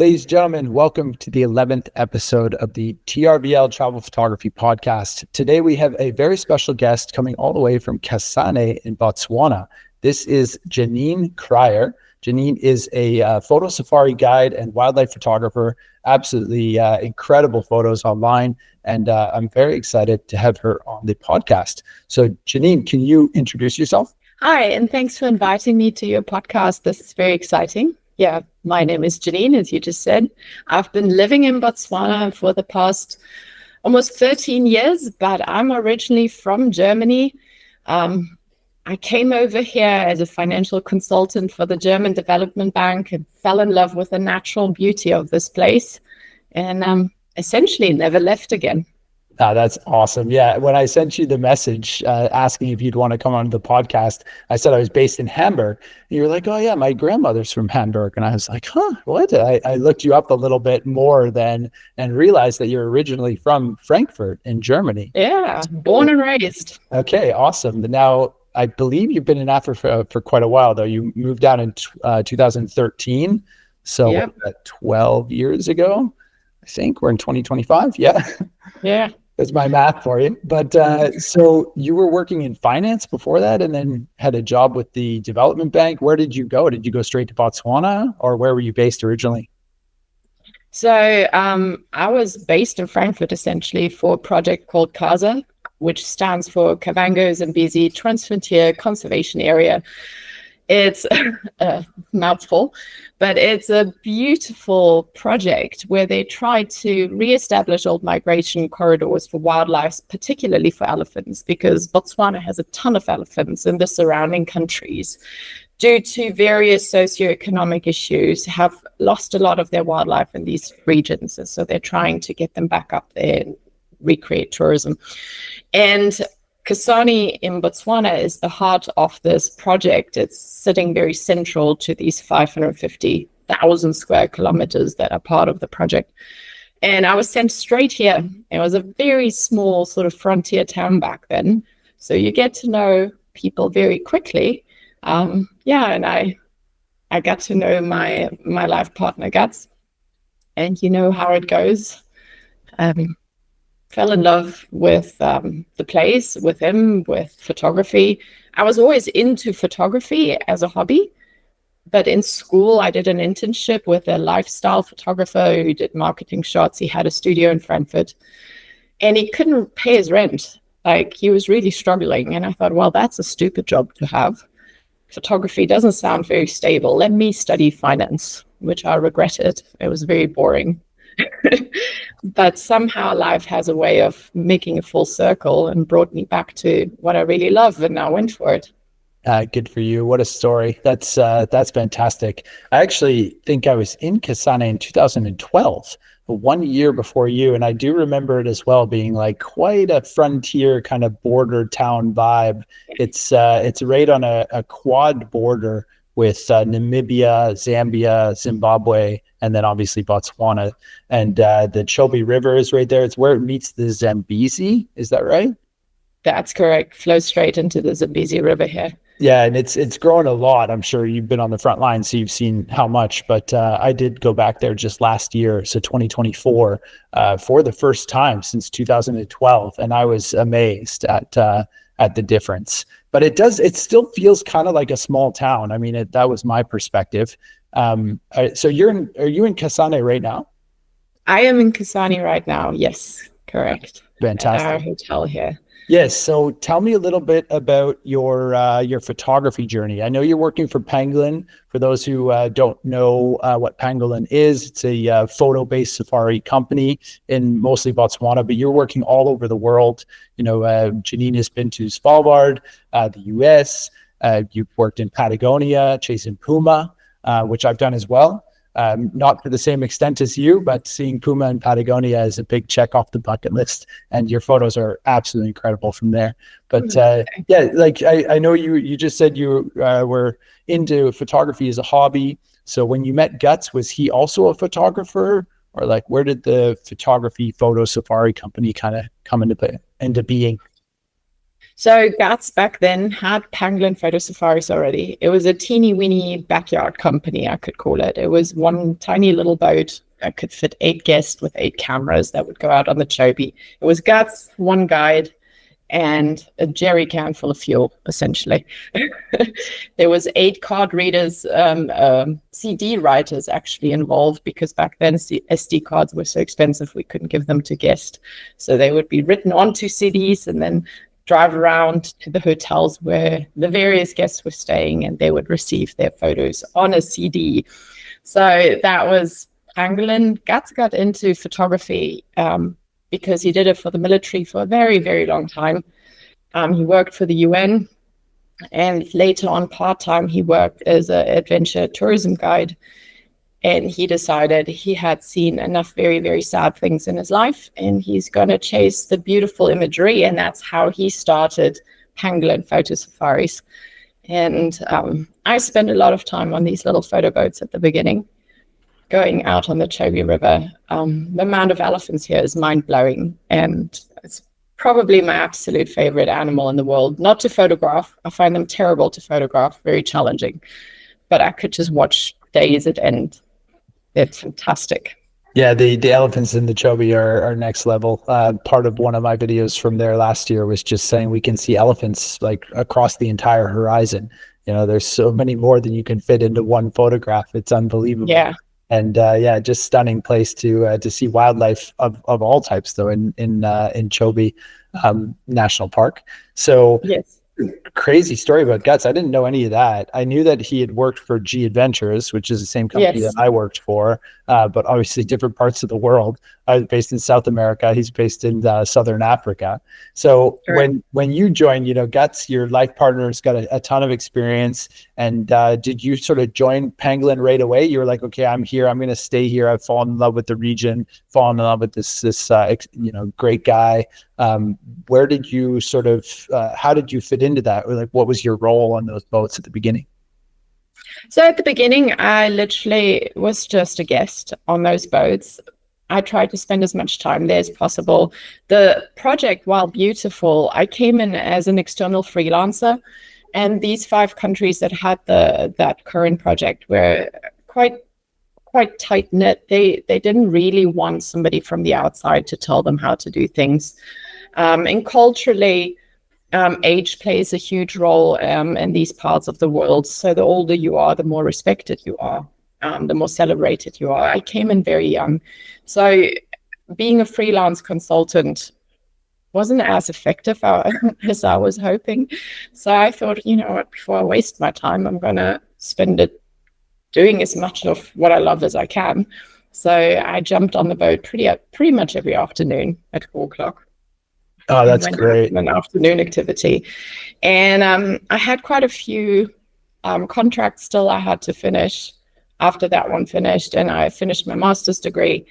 Ladies and gentlemen, welcome to the 11th episode of the TRVL Travel Photography Podcast. Today we have a very special guest coming all the way from Kasane in Botswana. This is Janine Krayer. Janine is a photo safari guide and wildlife photographer. Absolutely incredible photos online. And I'm very excited to have her on the podcast. So Janine, can you introduce yourself? Hi, and thanks for inviting me to your podcast. This is very exciting. Yeah, my name is Janine, as you just said. I've been living in Botswana for the past almost 13 years, but I'm originally from Germany. I came over here as a financial consultant for the German Development Bank and fell in love with the natural beauty of this place and essentially never left again. Oh, that's awesome. Yeah. When I sent you the message asking if you'd want to come on the podcast, I said I was based in Hamburg. And you were like, oh, yeah, my grandmother's from Hamburg. And I was like, huh, what? I looked you up a little bit more then and realized that you're originally from Frankfurt in Germany. Yeah, born and raised. Okay, awesome. Now, I believe you've been in Africa for quite a while, though. You moved down in 2013. So Yep. 12 years ago, I think. We're in 2025. Yeah. Yeah. That's my math for you. But so you were working in finance before that and then had a job with the development bank. Where did you go? Did you go straight to Botswana or where were you based originally? So I was based in Frankfurt essentially for a project called CASA, which stands for Kavango Zambezi Transfrontier Conservation Area. It's a mouthful, but it's a beautiful project where they try to reestablish old migration corridors for wildlife, particularly for elephants, because Botswana has a ton of elephants in the surrounding countries due to various socioeconomic issues, have lost a lot of their wildlife in these regions. And so they're trying to get them back up there and recreate tourism. And Kasane in Botswana is the heart of this project. It's sitting very central to these 550,000 square kilometers that are part of the project. And I was sent straight here. It was a very small sort of frontier town back then. So you get to know people very quickly. And I got to know my life partner, Guts. And you know how it goes. Fell in love with the place, with him, with photography. I was always into photography as a hobby, but in school I did an internship with a lifestyle photographer who did marketing shots. He had a studio in Frankfurt and he couldn't pay his rent. Like he was really struggling. And I thought, well, that's a stupid job to have. Photography doesn't sound very stable. Let me study finance, which I regretted. It was very boring. But somehow life has a way of making a full circle and brought me back to what I really love, and I went for it. Good for you. What a story. That's fantastic. I actually think I was in Kasane in 2012, 1 year before you. And I do remember it as well being like quite a frontier kind of border town vibe. It's right on a quad border with Namibia, Zambia, Zimbabwe, and then obviously Botswana. And the Chobe River is right there. It's where it meets the Zambezi. Is that right? That's correct. Flows straight into the Zambezi River here. Yeah, and it's grown a lot. I'm sure you've been on the front line, so you've seen how much. But I did go back there just last year, so 2024, for the first time since 2012, and I was amazed at the difference. But it still feels kind of like a small town. I mean, that was my perspective. So are you in Kasane right now? I am in Kasane right now. Yes, correct. Fantastic. At our hotel here. Yes. So tell me a little bit about your photography journey. I know you're working for Pangolin. For those who don't know what Pangolin is, it's a photo-based safari company in mostly Botswana, but you're working all over the world. You know, Janine has been to Svalbard, the US. You've worked in Patagonia, chasing puma, which I've done as well. Not to the same extent as you, but seeing puma in Patagonia is a big check off the bucket list, and your photos are absolutely incredible from there. But like I know you just said you were into photography as a hobby. So when you met Guts, was he also a photographer, or like where did the photography photo safari company kind of come into being? So Gats back then had Pangolin Photo Safaris already. It was a teeny weeny backyard company, I could call it. It was one tiny little boat that could fit 8 guests with 8 cameras that would go out on the Chobe. It was Gats, one guide, and a jerry can full of fuel, essentially. There was 8 card readers, CD writers actually involved, because back then SD cards were so expensive we couldn't give them to guests. So they would be written onto CDs and then drive around to the hotels where the various guests were staying, and they would receive their photos on a CD. So that was Pangolin. Gats got into photography because he did it for the military for a very, very long time. He worked for the UN, and later on part-time he worked as an adventure tourism guide. And he decided he had seen enough very, very sad things in his life, and he's going to chase the beautiful imagery. And that's how he started Pangolin Photo Safaris. And I spent a lot of time on these little photo boats at the beginning, going out on the Chobe River. The amount of elephants here is mind-blowing, and it's probably my absolute favorite animal in the world. Not to photograph. I find them terrible to photograph, very challenging. But I could just watch days at end. It's fantastic. Yeah, the elephants in the Chobe are next level. Part of one of my videos from there last year was just saying we can see elephants like across the entire horizon. You know, there's so many more than you can fit into one photograph. It's unbelievable. Yeah. And just stunning place to see wildlife of all types, though, in Chobe National Park. So yes. Crazy story about Guts. I didn't know any of that. I knew that he had worked for G Adventures, which is the same company Yes. that I worked for, but obviously different parts of the world. I was based in South America. He's based in Southern Africa. So Sure. when you joined, Guts, your life partner's got a ton of experience. And did you sort of join Pangolin right away? You were like, okay, I'm here. I'm going to stay here. I've fallen in love with the region, fallen in love with this great guy. Where did you sort of, how did you fit into that? Or like, what was your role on those boats at the beginning? So at the beginning, I literally was just a guest on those boats. I tried to spend as much time there as possible. The project, while beautiful, I came in as an external freelancer, and these 5 countries that had that current project were quite tight knit. They didn't really want somebody from the outside to tell them how to do things. And culturally, age plays a huge role in these parts of the world. So the older you are, the more respected you are, the more celebrated you are. I came in very young. So being a freelance consultant wasn't as effective as I was hoping. So I thought, you know what, before I waste my time, I'm going to spend it doing as much of what I love as I can. So I jumped on the boat pretty much every afternoon at 4:00. Oh, that's great. An afternoon activity. And I had quite a few contracts still I had to finish after that one finished, and I finished my master's degree.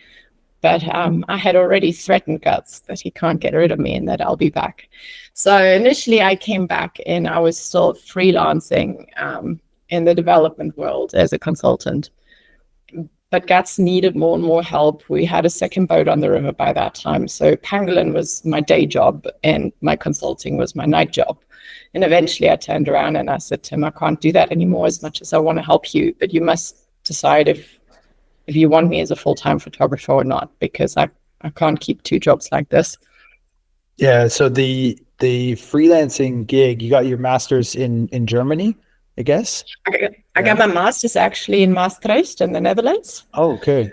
But I had already threatened Guts that he can't get rid of me and that I'll be back. So initially I came back and I was still freelancing in the development world as a consultant. But Guts needed more and more help. We had a second boat on the river by that time. So Pangolin was my day job and my consulting was my night job. And eventually I turned around and I said to him, I can't do that anymore as much as I want to help you, but you must decide if you want me as a full-time photographer or not, because I can't keep 2 jobs like this. Yeah. So the freelancing gig, you got your master's in Germany, I guess? I got my master's actually in Maastricht in the Netherlands. Oh, okay.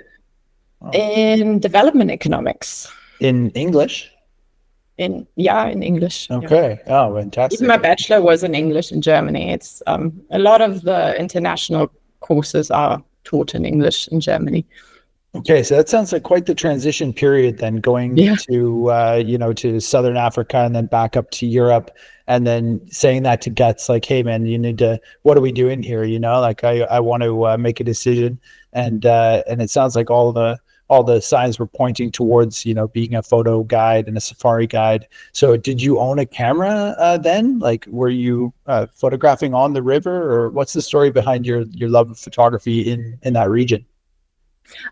Wow. In development economics. In English? In English. Okay. Yeah. Oh, fantastic. Even my bachelor was in English in Germany. It's a lot of the international courses are taught in English in Germany. Okay, so that sounds like quite the transition period then, going to Southern Africa and then back up to Europe, and then saying that to Guts, like, hey man, you need to, what are we doing here? Like I want to make a decision, and it sounds like all the signs were pointing towards, being a photo guide and a safari guide. So did you own a camera then? Like, were you photographing on the river, or what's the story behind your love of photography in that region?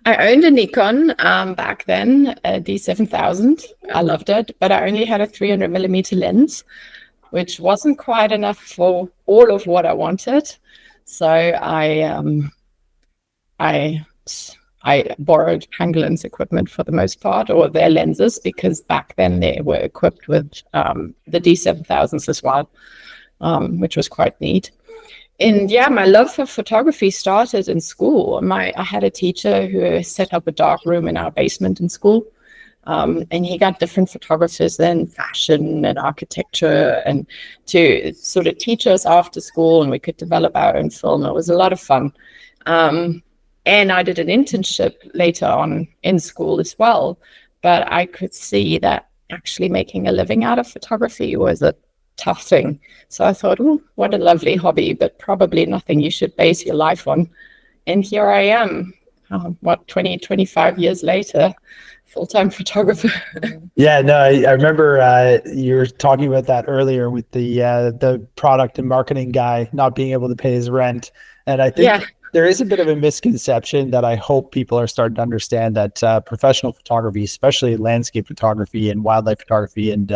I owned a Nikon back then, a D7000. I loved it, but I only had a 300 millimeter lens. which wasn't quite enough for all of what I wanted. So I borrowed Pangolin's equipment for the most part, or their lenses, because back then they were equipped with the D7000s as well, which was quite neat. And yeah, my love for photography started in school. I had a teacher who set up a dark room in our basement in school. And he got different photographers in fashion and architecture, and to sort of teach us after school, and we could develop our own film. It was a lot of fun. And I did an internship later on in school as well. But I could see that actually making a living out of photography was a tough thing. So I thought, oh, what a lovely hobby, but probably nothing you should base your life on. And here I am, 25 years later, full-time photographer. Yeah, no, I remember you were talking about that earlier with the product and marketing guy not being able to pay his rent. And I think there is a bit of a misconception that I hope people are starting to understand, that professional photography, especially landscape photography and wildlife photography and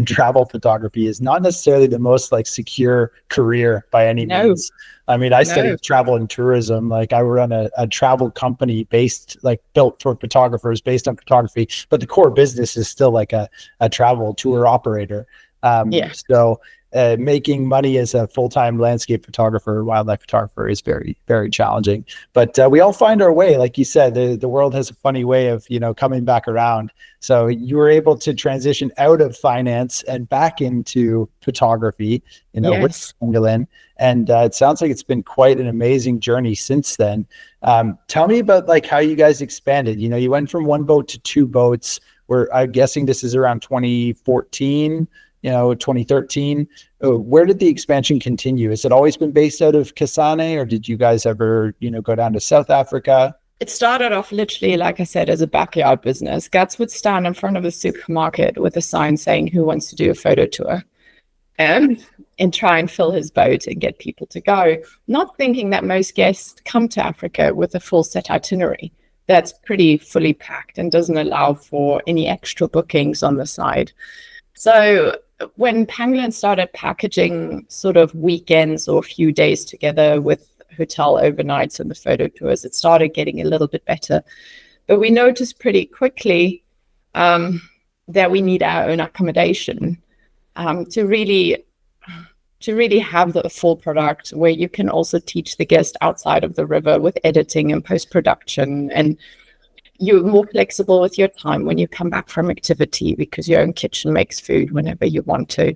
travel photography, is not necessarily the most like secure career by any means. I mean, I studied travel and tourism. Like, I run a travel company built for photographers, based on photography, but the core business is still like a travel tour operator. So making money as a full-time landscape photographer, wildlife photographer, is very, very challenging. But we all find our way. Like you said, the world has a funny way of, coming back around. So you were able to transition out of finance and back into photography, with Pangolin. And it sounds like it's been quite an amazing journey since then. Tell me about like how you guys expanded. You went from one boat to two boats. I'm guessing this is around 2014. 2013. Where did the expansion continue? Has it always been based out of Kasane, or did you guys ever, go down to South Africa? It started off literally, like I said, as a backyard business. Guts would stand in front of a supermarket with a sign saying, "Who wants to do a photo tour?" And try and fill his boat and get people to go, not thinking that most guests come to Africa with a full set itinerary that's pretty fully packed and doesn't allow for any extra bookings on the side. So when Pangolin started packaging sort of weekends or a few days together with hotel overnights and the photo tours, it started getting a little bit better. But we noticed pretty quickly that we need our own accommodation to really have the full product, where you can also teach the guest outside of the river with editing and post-production, and you're more flexible with your time when you come back from activity, because your own kitchen makes food whenever you want to.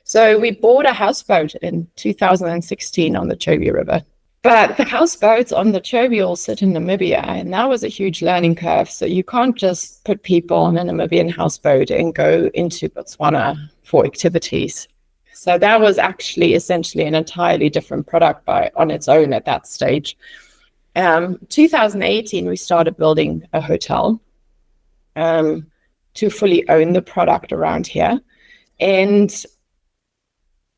So we bought a houseboat in 2016 on the Chobe River. But the houseboats on the Chobe all sit in Namibia, and that was a huge learning curve. So you can't just put people on a Namibian houseboat and go into Botswana for activities. So that was actually essentially an entirely different product on its own at that stage. 2018, we started building a hotel to fully own the product around here, and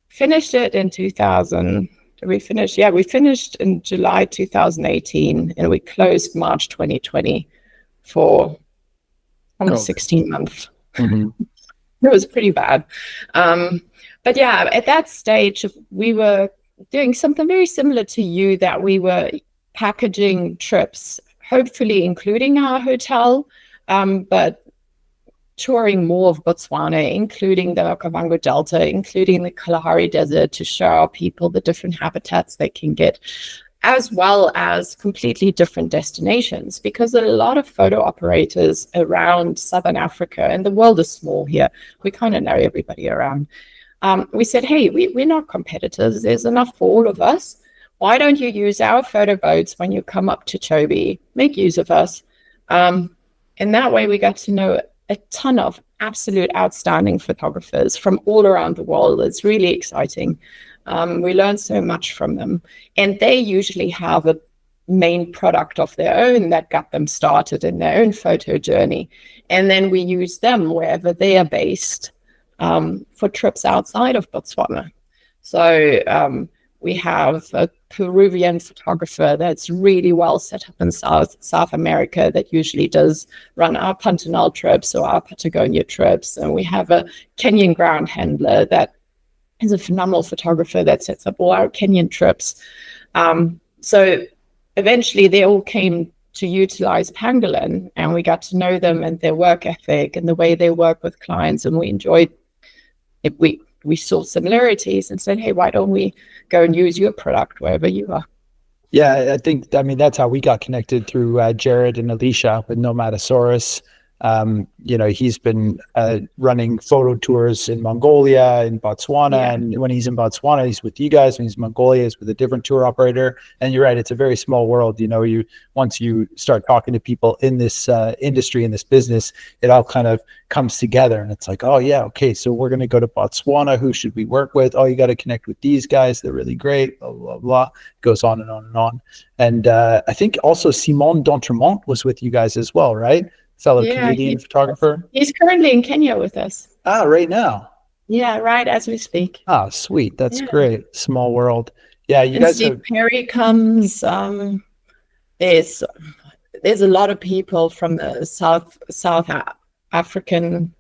finished it in 2000. We finished in July 2018, and we closed March 2020 for almost 16 months. Mm-hmm. It was pretty bad. But yeah, at that stage, we were doing something very similar to you, that we were packaging trips, hopefully including our hotel, but touring more of Botswana, including the Okavango Delta, including the Kalahari Desert, to show our people the different habitats they can get, as well as completely different destinations, because a lot of photo operators around Southern Africa, and the world is small here, we kind of know everybody around. We said, hey, we're not competitors. There's enough for all of us. Why don't you use our photo boats when you come up to Chobe? Make use of us. And that way we got to know a ton of absolute outstanding photographers from all around the world. It's really exciting. We learned so much from them. And they usually have a main product of their own that got them started in their own photo journey. And then we use them wherever they are based for trips outside of Botswana. So we have a Peruvian photographer that's really well set up in South America that usually does run our Pantanal trips or our Patagonia trips. And we have a Kenyan ground handler that He's a phenomenal photographer that sets up all our Kenyan trips. So eventually they all came to utilize Pangolin, and we got to know them and their work ethic and the way they work with clients. And we enjoyed it. We saw similarities and said, hey, why don't we go and use your product wherever you are? Yeah, I mean, that's how we got connected through Jared and Alicia with Nomatosaurus. He's been running photo tours in Mongolia, in Botswana, and when he's in Botswana, he's with you guys. When he's in Mongolia, he's with a different tour operator. And you're right, it's a very small world. Once you start talking to people in this industry, in this business, it all kind of comes together, and it's like, oh yeah, okay, so we're going to go to Botswana. Who should we work with? Oh, you got to connect with these guys. They're really great. Blah blah blah. It goes on and on and on. And I think also Simon D'Entremont was with you guys as well, right? Fellow Canadian photographer. He's currently in Kenya with us. Ah, right now. Yeah, right as we speak. Ah, sweet. That's great. Small world. Yeah, you and guys Steve Perry comes. There's a lot of people from the South African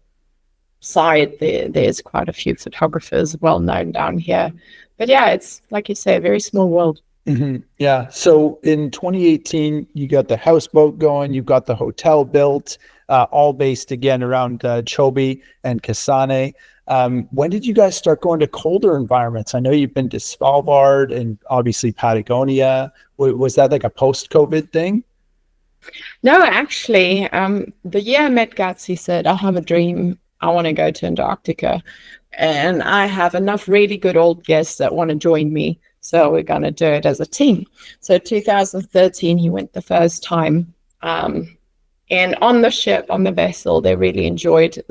side. There's quite a few photographers well known down here. But yeah, it's like you say, a very small world. Mm-hmm. Yeah. So in 2018, you got the houseboat going, you've got the hotel built, all based again around Chobe and Kasane. When did you guys start going to colder environments? I know you've been to Svalbard and obviously Patagonia. Was that like a post-COVID thing? No, actually, the year I met Guts, he said, I have a dream. I want to go to Antarctica. And I have enough really good old guests that want to join me. So we're going to do it as a team. So 2013, he went the first time. And on the ship, on the vessel, they really enjoyed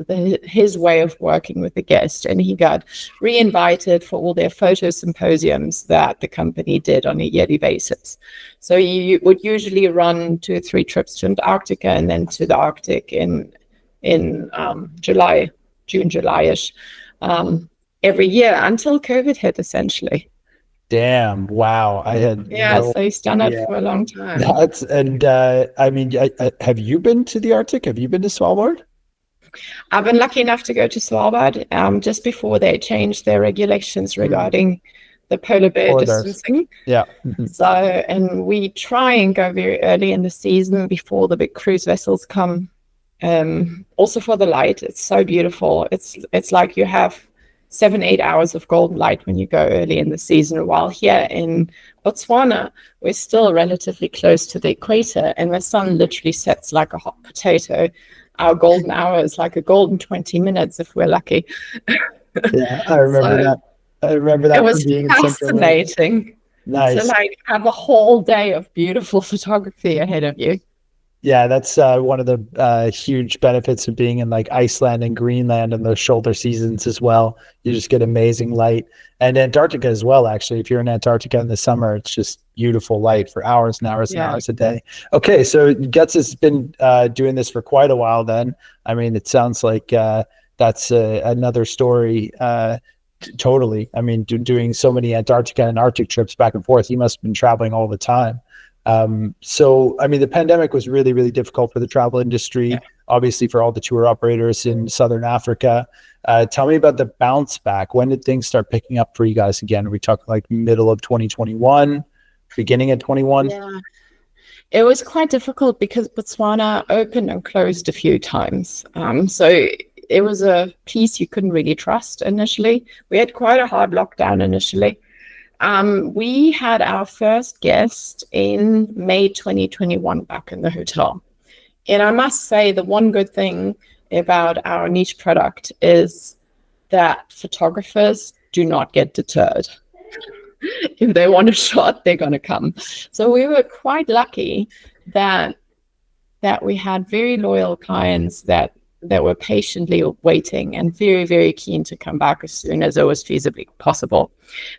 his way of working with the guest. And he got re-invited for all their photo symposiums that the company did on a yearly basis. So you would usually run 2 or 3 trips to Antarctica and then to the Arctic in July, June, July-ish, every year until COVID hit, essentially. Damn! Wow, so he's done it for a long time. I mean, have you been to the Arctic? Have you been to Svalbard? I've been lucky enough to go to Svalbard just before they changed their regulations regarding the polar bear distancing. Yeah. So, and we try and go very early in the season before the big cruise vessels come. Also for the light, it's so beautiful. It's like you have 7-8 hours of golden light when you go early in the season, while here in Botswana we're still relatively close to the equator and the sun literally sets like a hot potato. Our golden hour is like a golden 20 minutes if we're lucky. Yeah, I remember that. I remember that. It was fascinating. Nice. To like have a whole day of beautiful photography ahead of you. Yeah, that's one of the huge benefits of being in like Iceland and Greenland in those shoulder seasons as well. You just get amazing light. And Antarctica as well, actually. If you're in Antarctica in the summer, it's just beautiful light for hours and hours and hours a day. Okay, so Guts has been doing this for quite a while then. I mean, it sounds like that's another story. Totally. I mean, doing so many Antarctica and Arctic trips back and forth, he must have been traveling all the time. So, I mean, the pandemic was really, really difficult for the travel industry, obviously for all the tour operators in Southern Africa. Tell me about the bounce back. When did things start picking up for you guys again? Are we talking like middle of 2021, beginning of 21? Yeah, it was quite difficult because Botswana opened and closed a few times. So it was a piece you couldn't really trust initially. We had quite a hard lockdown initially. We had our first guest in May 2021 back in the hotel. And I must say the one good thing about our niche product is that photographers do not get deterred. If they want a shot, they're going to come. So we were quite lucky that we had very loyal clients that were patiently waiting and very, very keen to come back as soon as it was feasibly possible.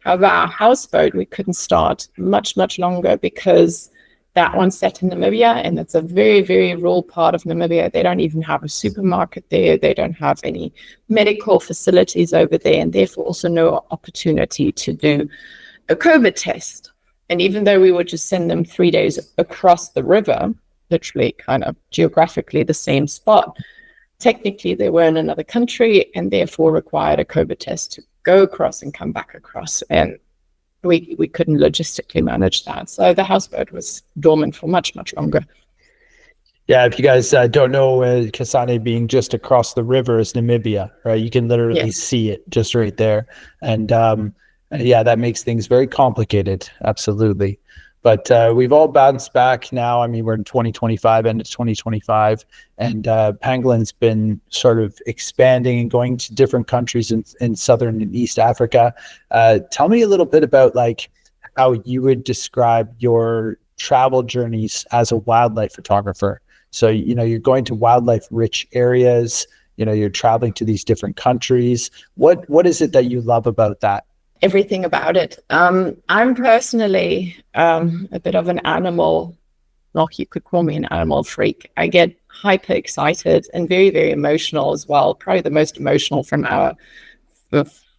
However, our houseboat, we couldn't start much, much longer because that one's set in Namibia, and it's a very, very rural part of Namibia. They don't even have a supermarket there. They don't have any medical facilities over there, and therefore also no opportunity to do a COVID test. And even though we would just send them 3 days across the river, literally kind of geographically the same spot, technically they were in another country and therefore required a COVID test go across and come back across. And we couldn't logistically manage that. So the houseboat was dormant for much, much longer. Yeah, if you guys don't know, Kasane being just across the river is Namibia, right? You can literally see it just right there. And yeah, that makes things very complicated. Absolutely. But we've all bounced back now. I mean, we're in 2025, end of 2025, and Pangolin's been sort of expanding and going to different countries in Southern and East Africa. Tell me a little bit about like how you would describe your travel journeys as a wildlife photographer. So, you know, you're going to wildlife rich areas, you know, you're traveling to these different countries. What is it that you love about that? Everything about it. I'm personally a bit of an animal, you could call me an animal freak. I get hyper excited and very, very emotional as well. Probably the most emotional from our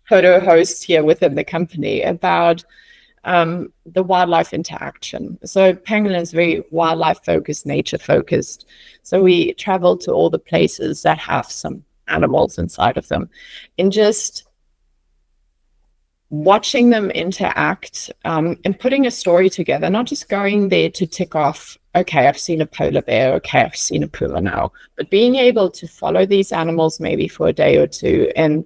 photo hosts here within the company about the wildlife interaction. So Pangolin's very wildlife focused, nature focused. So we travel to all the places that have some animals inside of them, and just watching them interact and putting a story together, not just going there to tick off, okay, I've seen a polar bear, okay, I've seen a puma now, but being able to follow these animals maybe for a day or two and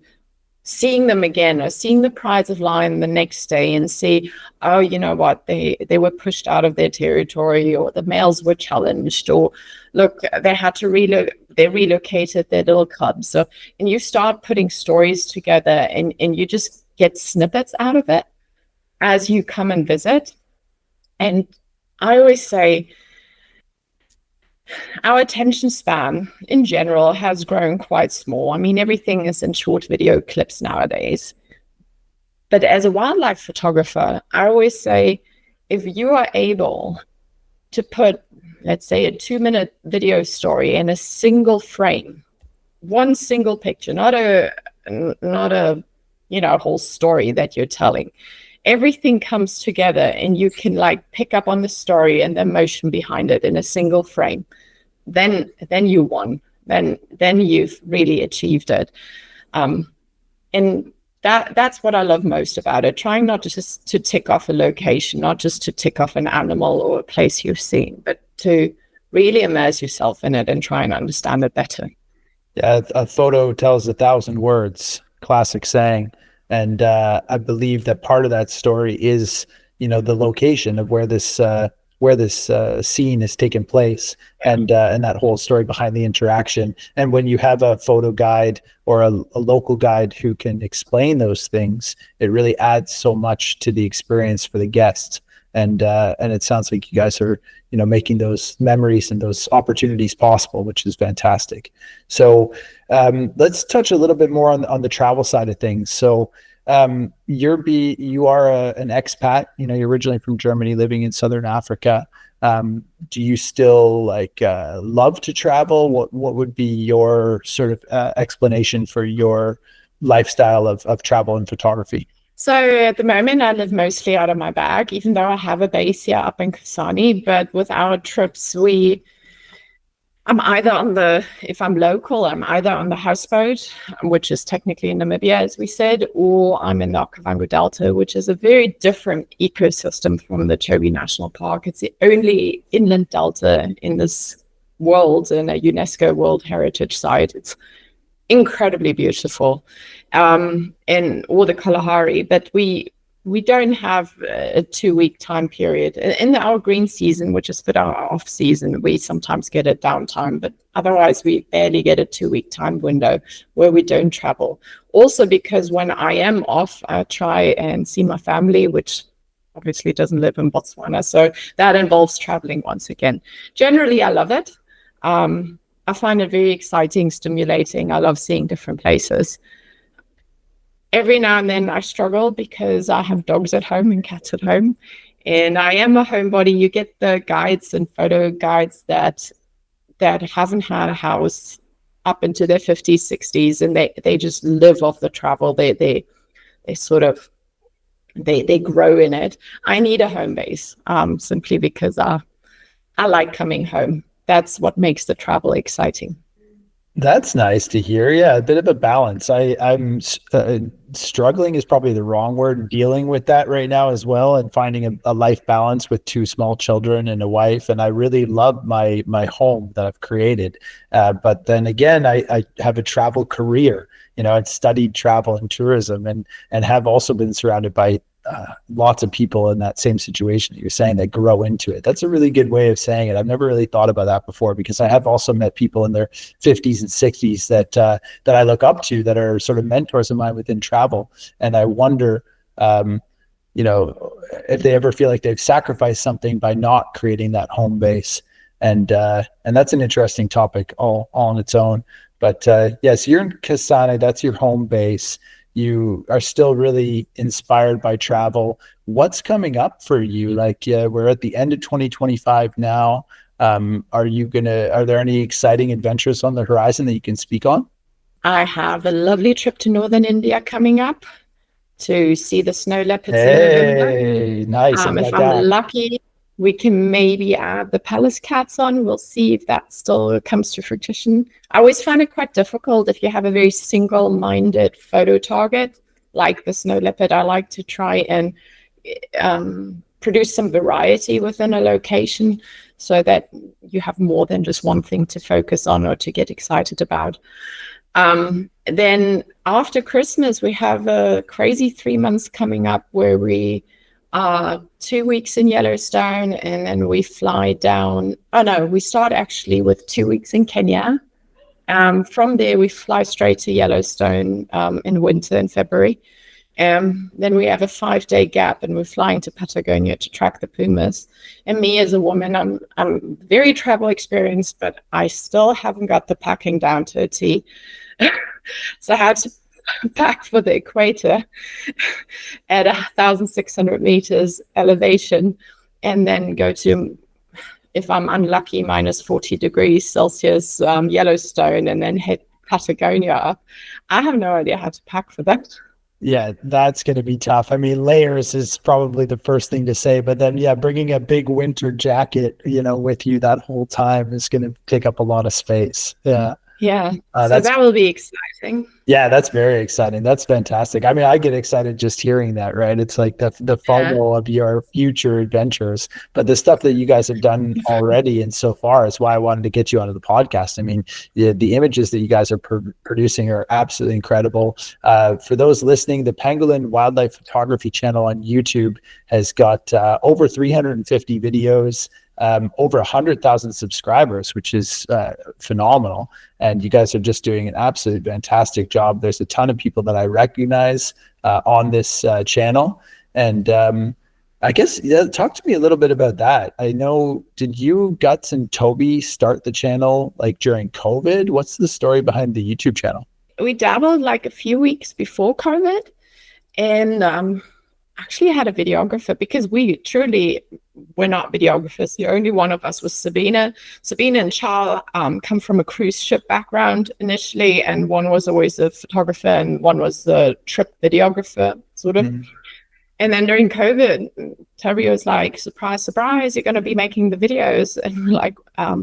seeing them again, or seeing the prides of lion the next day and see, oh, you know what, they were pushed out of their territory, or the males were challenged, or look, they had to they relocated their little cubs. So, and you start putting stories together, and you just get snippets out of it as you come and visit. And I always say, our attention span in general has grown quite small. I mean, everything is in short video clips nowadays. But as a wildlife photographer, I always say, if you are able to put, let's say, a 2-minute video story in a single frame, one single picture, not a whole story that you're telling, everything comes together and you can like pick up on the story and the emotion behind it in a single frame, then you won. Then you've really achieved it. And that's what I love most about it. Trying not just to tick off a location, not just to tick off an animal or a place you've seen, but to really immerse yourself in it and try and understand it better. Yeah, a photo tells 1,000 words, classic saying. And I believe that part of that story is, you know, the location of where this scene is taking place, and that whole story behind the interaction. And when you have a photo guide or a local guide who can explain those things, it really adds so much to the experience for the guests. And it sounds like you guys are, you know, making those memories and those opportunities possible, which is fantastic. So let's touch a little bit more on the travel side of things. So you are an expat, you know, you're originally from Germany, living in Southern Africa. Do you still love to travel? What would be your sort of explanation for your lifestyle of travel and photography? So at the moment, I live mostly out of my bag, even though I have a base here up in Kasane. But with our trips, I'm either if I'm local, I'm either on the houseboat, which is technically in Namibia, as we said, or I'm in the Okavango Delta, which is a very different ecosystem from the Chobe National Park. It's the only inland delta in this world and a UNESCO World Heritage Site. It's incredibly beautiful, or the Kalahari, but we don't have a 2-week time period. In our green season, which is for our off season, we sometimes get a downtime, but otherwise we barely get a 2-week time window where we don't travel. Also because when I am off, I try and see my family, which obviously doesn't live in Botswana. So that involves traveling once again. Generally, I love it. I find it very exciting, stimulating. I love seeing different places. Every now and then I struggle because I have dogs at home and cats at home, and I am a homebody. You get the guides and photo guides that haven't had a house up into their 50s, 60s, and they just live off the travel. They sort of they grow in it. I need a home base, simply because I like coming home. That's what makes the travel exciting. That's nice to hear. Yeah, a bit of a balance. I'm struggling is probably the wrong word, dealing with that right now as well, and finding a life balance with two small children and a wife. And I really love my home that I've created. But then again, I have a travel career. I'd studied travel and tourism, and have also been surrounded by lots of people in that same situation that you're saying that grow into it. That's a really good way of saying it. I've never really thought about that before, because I have also met people in their 50s and 60s that I look up to, that are sort of mentors of mine within travel. And I wonder, if they ever feel like they've sacrificed something by not creating that home base. And that's an interesting topic all on its own. But yes, you're in Kasane, that's your home base. You are still really inspired by travel. What's coming up for you? Like, we're at the end of 2025 now. Are there any exciting adventures on the horizon that you can speak on? I have a lovely trip to northern India coming up to see the snow leopards in November. Hey, nice. I'm If like I'm that. lucky, we can maybe add the palace cats on. We'll see if that still comes to fruition. I always find it quite difficult if you have a very single-minded photo target, like the snow leopard. I like to try and produce some variety within a location so that you have more than just one thing to focus on or to get excited about. Then after Christmas, we have a crazy 3 months coming up where we 2 weeks in Yellowstone, and then we fly down. Oh no, we start actually with 2 weeks in Kenya. From there, we fly straight to Yellowstone in winter in February. Then we have a 5-day gap, and we're flying to Patagonia to track the pumas. And me as a woman, I'm very travel experienced, but I still haven't got the packing down to a T. So I had to pack for the equator at 1,600 meters elevation, and then go to, if I'm unlucky, minus 40 degrees Celsius Yellowstone, and then hit Patagonia up. I have no idea how to pack for that. Yeah, that's going to be tough. I mean, layers is probably the first thing to say, but then, yeah, bringing a big winter jacket, with you that whole time is going to take up a lot of space. Yeah. Yeah. So that will be exciting. Yeah, that's very exciting. That's fantastic. I mean, I get excited just hearing that, right? It's like the FOMO of your future adventures, but the stuff that you guys have done already and so far is why I wanted to get you onto the podcast. I mean, the images that you guys are producing are absolutely incredible. For those listening, the Pangolin Wildlife Photography channel on YouTube has got over 350 videos. Over 100,000 subscribers, which is phenomenal. And you guys are just doing an absolute fantastic job. There's a ton of people that I recognize on this channel. And I guess, talk to me a little bit about that. I know, did you, Guts and Toby, start the channel like during COVID? What's the story behind the YouTube channel? We dabbled like a few weeks before COVID, and actually had a videographer, because we're not videographers. The only one of us was Sabina. Sabina and Charles come from a cruise ship background initially, and one was always a photographer and one was the trip videographer, sort of. Mm-hmm. And then during COVID, Toby was like, surprise, surprise, you're going to be making the videos. And we're like,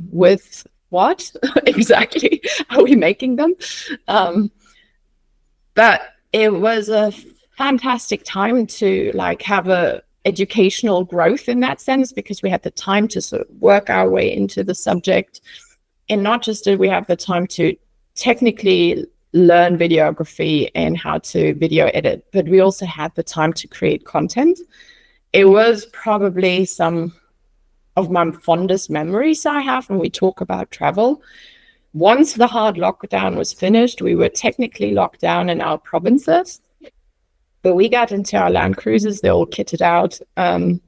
with what exactly are we making them? But it was a fantastic time to like have a educational growth in that sense, because we had the time to sort of work our way into the subject. And not just did we have the time to technically learn videography and how to video edit, but we also had the time to create content. It was probably some of my fondest memories I have when we talk about travel. Once the hard lockdown was finished, we were technically locked down in our provinces, but we got into our land cruisers, they're all kitted out, and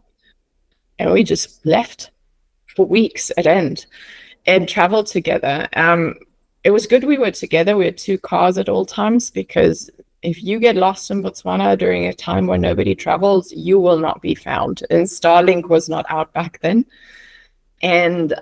we just left for weeks at end and traveled together. It was good we were together. We had 2 cars at all times, because if you get lost in Botswana during a time when nobody travels, you will not be found. And Starlink was not out back then. And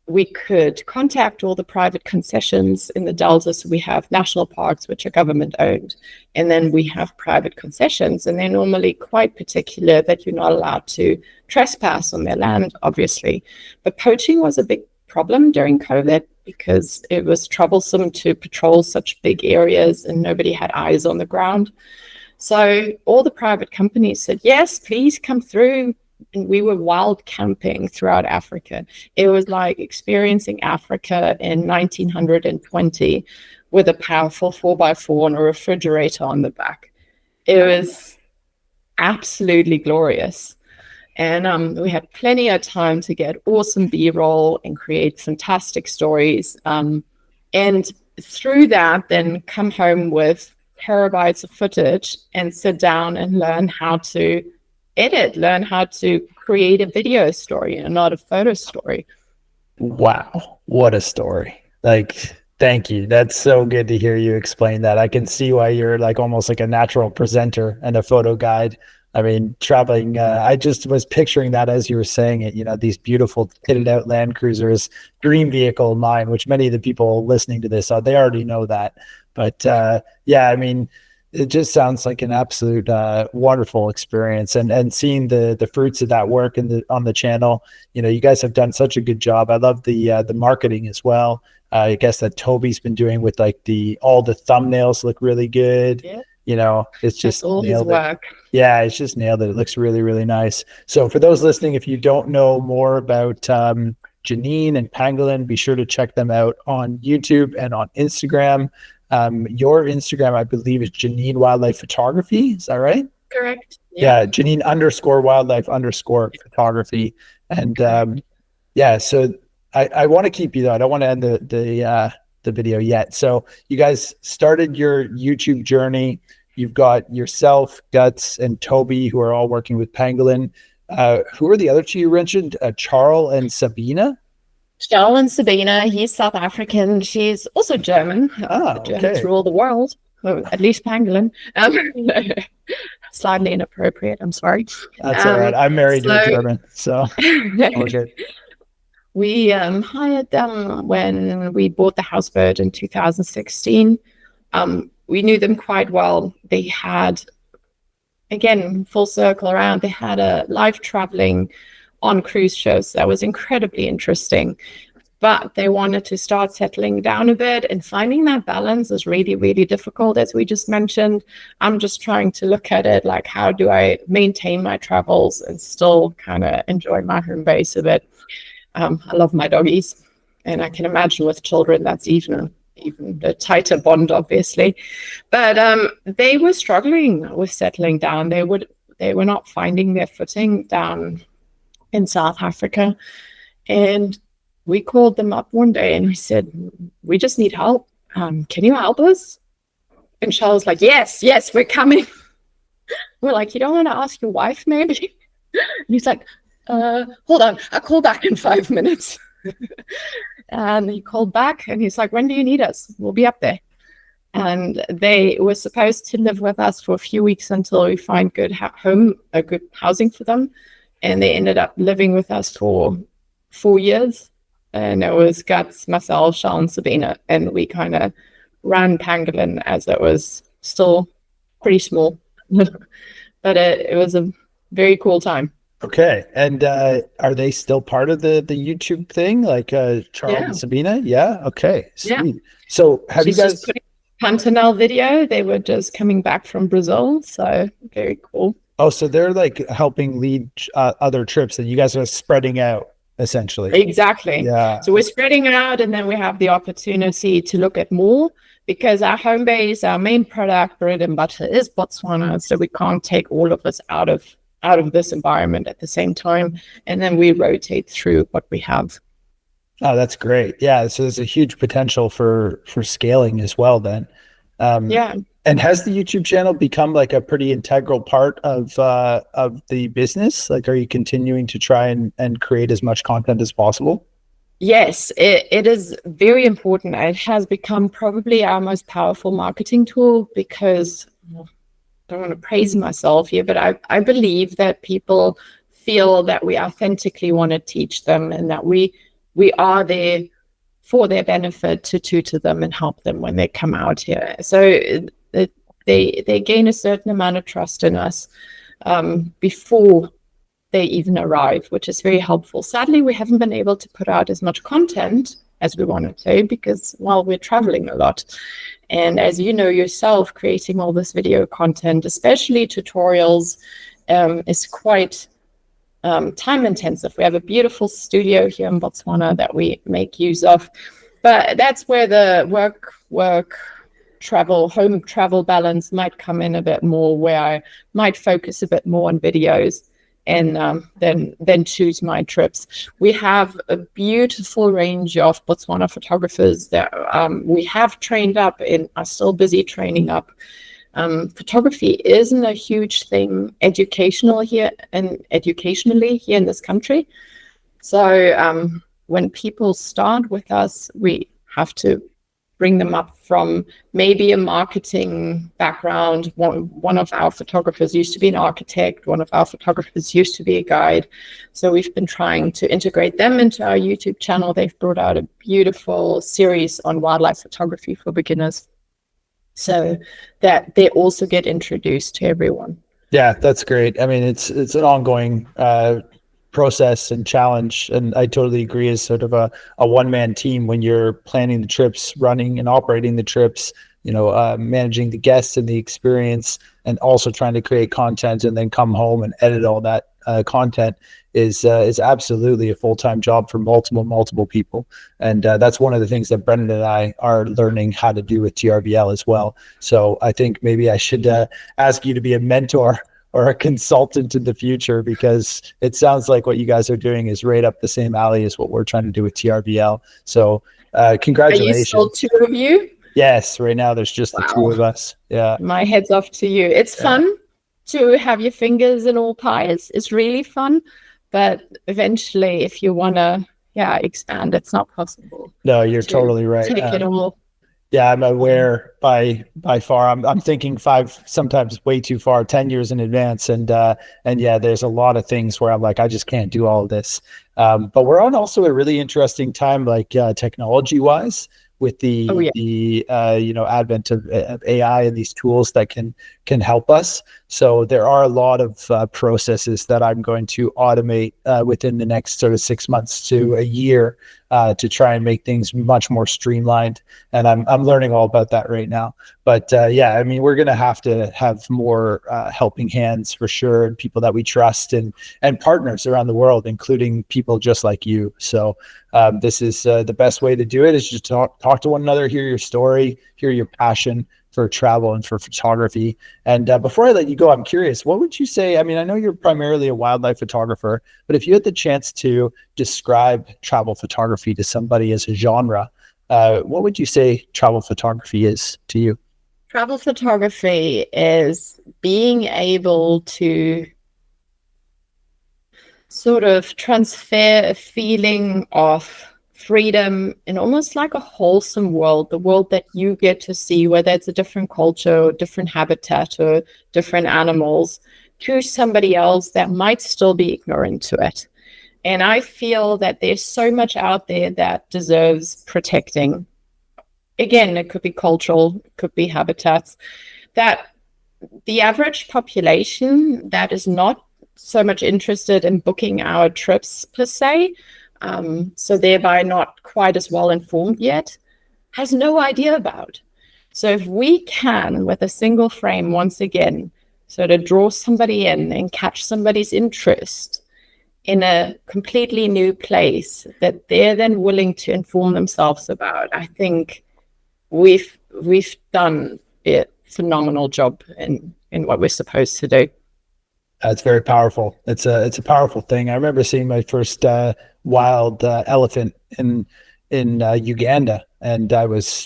we could contact all the private concessions in the Delta. So we have national parks, which are government owned, and then we have private concessions, and they're normally quite particular that you're not allowed to trespass on their land, obviously. But poaching was a big problem during COVID because it was troublesome to patrol such big areas and nobody had eyes on the ground. So all the private companies said, yes, please come through. And we were wild camping throughout Africa. It was like experiencing Africa in 1920 with a powerful 4x4 and a refrigerator on the back. It was absolutely glorious. And we had plenty of time to get awesome B-roll and create fantastic stories. And through that, then come home with terabytes of footage and sit down and learn how to edit, learn how to create a video story and not a photo story. Wow, what a story. Like, thank you. That's so good to hear you explain that. I can see why you're like almost like a natural presenter and a photo guide. I mean, traveling, I just was picturing that as you were saying it, you know, these beautiful kitted out Land Cruisers, dream vehicle of mine, which many of the people listening to this, they already know that. But yeah, I mean, it just sounds like an absolute wonderful experience, and seeing the fruits of that work on the channel. You know, you guys have done such a good job. I love the marketing as well. I guess that Toby's been doing with like all the thumbnails look really good. Yeah. You know, it's just That's all his work. Yeah, it's just nailed it. It looks really, really nice. So for those listening, if you don't know more about Janine and Pangolin, be sure to check them out on YouTube and on Instagram. Your Instagram, I believe, is Janine Wildlife Photography. Is that right? Correct. Yeah, Janine _wildlife_photography. And yeah, so I want to keep you though. I don't want to end the video yet. So you guys started your YouTube journey. You've got yourself, Guts, and Toby, who are all working with Pangolin. Who are the other two you mentioned? Charles and Sabina? Charles and Sabina, he's South African. She's also German. Okay. Through all the world, or at least Pangolin. Slightly inappropriate, I'm sorry. That's all right. I'm married to a German, so okay. We hired them when we bought the houseboat in 2016. We knew them quite well. They had, again, full circle around, they had a live traveling on cruise shows that was incredibly interesting. But they wanted to start settling down a bit, and finding that balance is really, really difficult, as we just mentioned. I'm just trying to look at it like, how do I maintain my travels and still kind of enjoy my home base a bit? I love my doggies, and I can imagine with children that's even a tighter bond, obviously. But they were struggling with settling down. They were not finding their footing down in South Africa. And we called them up one day and we said, we just need help. Can you help us? And Charles was like, yes, we're coming. We're like, you don't want to ask your wife maybe? And he's like, hold on, I'll call back in 5 minutes. And he called back and he's like, when do you need us? We'll be up there. And they were supposed to live with us for a few weeks until we find good housing for them. And they ended up living with us for 4 years. And it was Guts, myself, Charles, and Sabina. And we kind of ran Pangolin as it was still pretty small. But it was a very cool time. Okay. And are they still part of the YouTube thing? Like Charles and Sabina? Yeah. Okay. Sweet. Yeah. So have you guys just Pantanal video? They were just coming back from Brazil. So very cool. Oh, so they're like helping lead other trips, and you guys are spreading out essentially. Exactly. Yeah. So we're spreading out, and then we have the opportunity to look at more, because our home base, our main product, bread and butter, is Botswana. So we can't take all of us out of this environment at the same time. And then we rotate through what we have. Oh, that's great. Yeah. So there's a huge potential for scaling as well then. Yeah. And has the YouTube channel become like a pretty integral part of the business? Like, are you continuing to try and create as much content as possible? Yes, it is very important. It has become probably our most powerful marketing tool, because I don't want to praise myself here, but I believe that people feel that we authentically want to teach them, and that we are there for their benefit, to tutor them and help them when they come out here. So they gain a certain amount of trust in us before they even arrive, which is very helpful. Sadly, we haven't been able to put out as much content as we wanted to because, well, we're traveling a lot. And as you know yourself, creating all this video content, especially tutorials, is quite time intensive. We have a beautiful studio here in Botswana that we make use of, but that's where the work travel, home travel balance might come in a bit more, where I might focus a bit more on videos and then choose my trips. We have a beautiful range of Botswana photographers that we have trained up and are still busy training up. Photography isn't a huge thing educationally here in this country. So when people start with us, we have to bring them up from maybe a marketing background. One of our photographers used to be an architect. One of our photographers used to be a guide. So we've been trying to integrate them into our YouTube channel. They've brought out a beautiful series on wildlife photography for beginners, so that they also get introduced to everyone. Yeah, that's great. I mean, it's an ongoing process and challenge, and I totally agree. As sort of a one-man team, when you're planning the trips, running and operating the trips, managing the guests and the experience, and also trying to create content and then come home and edit all that content is absolutely a full-time job for multiple people. And that's one of the things that Brendan and I are learning how to do with TRVL as well. So I think maybe I should ask you to be a mentor or a consultant in the future, because it sounds like what you guys are doing is right up the same alley as what we're trying to do with TRVL. So congratulations. Are you still two of you? Yes, right now there's just the two of us. Yeah. My head's off to you. It's fun to have your fingers in all pies. It's really fun. But eventually, if you want to expand, it's not possible. No, you're totally right. Take it all. Yeah, I'm aware by far. I'm thinking 5, sometimes way too far, 10 years in advance. And yeah, there's a lot of things where I'm like, I just can't do all of this. But we're on also a really interesting time, like technology wise, with the advent of AI and these tools that can help us. So there are a lot of processes that I'm going to automate within the next sort of 6 months to a year to try and make things much more streamlined. And I'm learning all about that right now. But I mean, we're going to have more helping hands for sure, and people that we trust, and partners around the world, including people just like you. So this is the best way to do it, is just talk to one another, hear your story, hear your passion for travel and for photography. And before I let you go, I'm curious, what would you say? I mean, I know you're primarily a wildlife photographer, but if you had the chance to describe travel photography to somebody as a genre, what would you say travel photography is to you? Travel photography is being able to sort of transfer a feeling of freedom in almost like a wholesome world, the world that you get to see, whether it's a different culture or different habitat or different animals, to somebody else that might still be ignorant to it. And I feel that there's so much out there that deserves protecting. Again, it could be cultural, it could be habitats, that the average population that is not so much interested in booking our trips per se, so thereby not quite as well informed yet, has no idea about. So if we can, with a single frame, once again, sort of draw somebody in and catch somebody's interest in a completely new place that they're then willing to inform themselves about, I think we've done a phenomenal job in what we're supposed to do. That's very powerful. It's a powerful thing. I remember seeing my first wild elephant in Uganda, and I was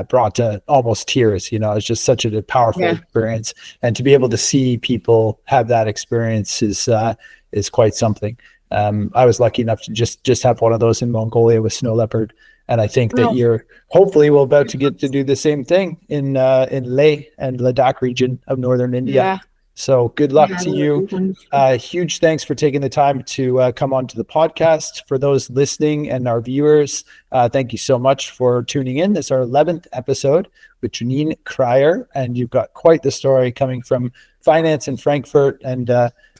brought to almost tears. It's just such a powerful experience, and to be able to see people have that experience is quite something. I was lucky enough to just have one of those in Mongolia with snow leopard, and I think that you're hopefully about to get to do the same thing in Leh and Ladakh region of northern India. Yeah. So good luck to you. Huge thanks for taking the time to come onto the podcast. For those listening and our viewers, thank you so much for tuning in. This is our 11th episode with Janine Krayer, and you've got quite the story coming from finance in Frankfurt and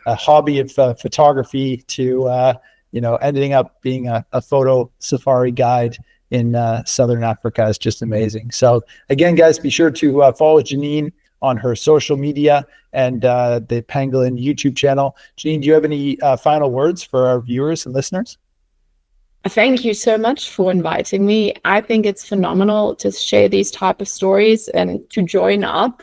a hobby of photography to ending up being a photo safari guide in Southern Africa is just amazing. So again, guys, be sure to follow Janine on her social media and the Pangolin YouTube channel. Janine, do you have any final words for our viewers and listeners? Thank you so much for inviting me. I think it's phenomenal to share these type of stories and to join up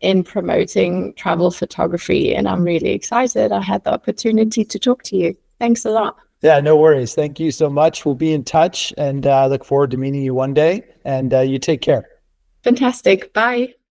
in promoting travel photography. And I'm really excited I had the opportunity to talk to you. Thanks a lot. Yeah, no worries. Thank you so much. We'll be in touch and look forward to meeting you one day. And you take care. Fantastic. Bye.